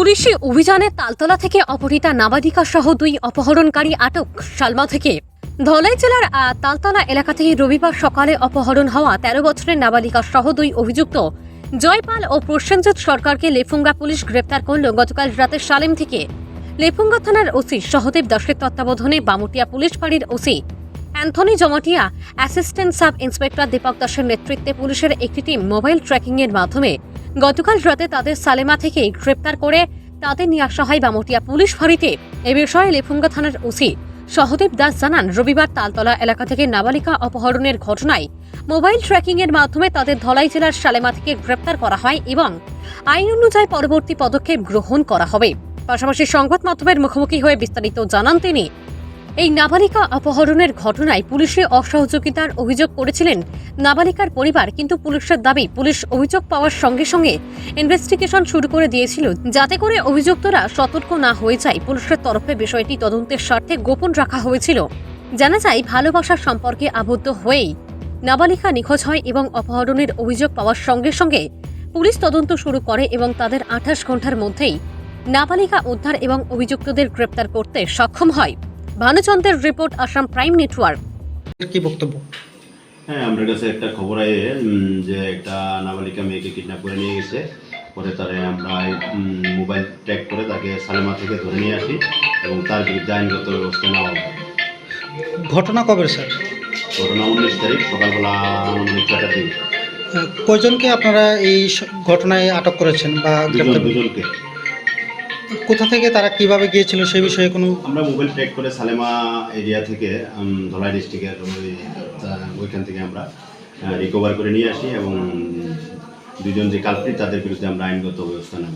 পুলিশি অভিযানে তালতলা থেকে অপহৃতা নাবালিকা সহ 2 অপহরণকারী আটক। শালমা থেকে ধলাই জেলার তালতলা এলাকা থেকে রবিবার সকালে অপহরণ হওয়া 13 বছরের নাবালিকা সহ 2 অভিযুক্ত জয়পাল ও প্রসেনজিৎ সরকারকে লেফুঙ্গা পুলিশ গ্রেপ্তার করল গতকাল রাতে সালেম থেকে। লেফুঙ্গা থানার ওসি সহদেব দাসের তত্ত্বাবধানে বামুটিয়া পুলিশ ফাঁড়ির OC Anthony Jamatia, assistant sub inspector Dipak দাসের নেতৃত্বে পুলিশের একটি টিম মোবাইল ট্র্যাকিংয়ের মাধ্যমে গতকাল রাতে তাদের সালেমা থেকে গ্রেপ্তার করে তাদের নিয়ে আসা হয় বামুটিয়া পুলিশ ফাঁড়িতে। এ বিষয়ে লেফুঙ্গা থানার ওসি সহদেব দাস জানান, রবিবার তালতলা এলাকা থেকে নাবালিকা অপহরণের ঘটনায় মোবাইল ট্র্যাকিংয়ের মাধ্যমে তাদের ধলাই জেলার সালেমা থেকে গ্রেপ্তার করা হয় এবং আইন অনুযায়ী পরবর্তী পদক্ষেপ গ্রহণ করা হবে। পাশাপাশি সংবাদ মাধ্যমের মুখোমুখি হয়ে বিস্তারিত জানান তিনি। এই নাবালিকা অপহরণের ঘটনায় পুলিশে অসহযোগিতার অভিযোগ করেছিলেন নাবালিকার পরিবার, কিন্তু পুলিশের দাবি পুলিশ অভিযোগ পাওয়ার সঙ্গে সঙ্গে ইনভেস্টিগেশন শুরু করে দিয়েছিল যাতে করে অভিযুক্তরা সতর্ক না হয়ে যায়। পুলিশের তরফে বিষয়টি তদন্তের স্বার্থে গোপন রাখা হয়েছিল। জানা যায়, ভালোবাসার সম্পর্কে আবদ্ধ হয়েই নাবালিকা নিখোঁজ হয় এবং অপহরণের অভিযোগ পাওয়ার সঙ্গে সঙ্গে পুলিশ তদন্ত শুরু করে এবং তাদের 28 ঘন্টার মধ্যেই নাবালিকা উদ্ধার এবং অভিযুক্তদের গ্রেপ্তার করতে সক্ষম হয়। ভানুচন্দ্রের রিপোর্ট, আসাম প্রাইম নেটওয়ার্ক। কি বক্তব্য? হ্যাঁ, আমার কাছে একটা খবর আয়ে যে একটা নাবালিকা মেয়েকে কিডন্যাপ করে নিয়ে গেছে। পরে তারে আমরা মোবাইল ট্র্যাক করে তাকে সালেমা থেকে ধরে নিয়ে আসি এবং তার বিরুদ্ধে আইনগত ব্যবস্থা নেওয়া হবে। ঘটনা কবে স্যার? ঘটনা 19 তারিখ সকালবেলা 4টার দিকে। কয়জনকে আপনারা এই ঘটনায় আটক করেছেন বা দুজনকে। কোথা থেকে তারা কিভাবে গিয়েছিল সেই বিষয়ে কোনো? আমরা মোবাইল ট্র্যাক করে সালেমা এরিয়া থেকে ধলাই ডিস্ট্রিক্টের ওইখান থেকে আমরা রিকভার করে নিয়ে আসি এবং দুজন যে কালপ্রিট তাদের বিরুদ্ধে আমরা আইনগত ব্যবস্থা নেব।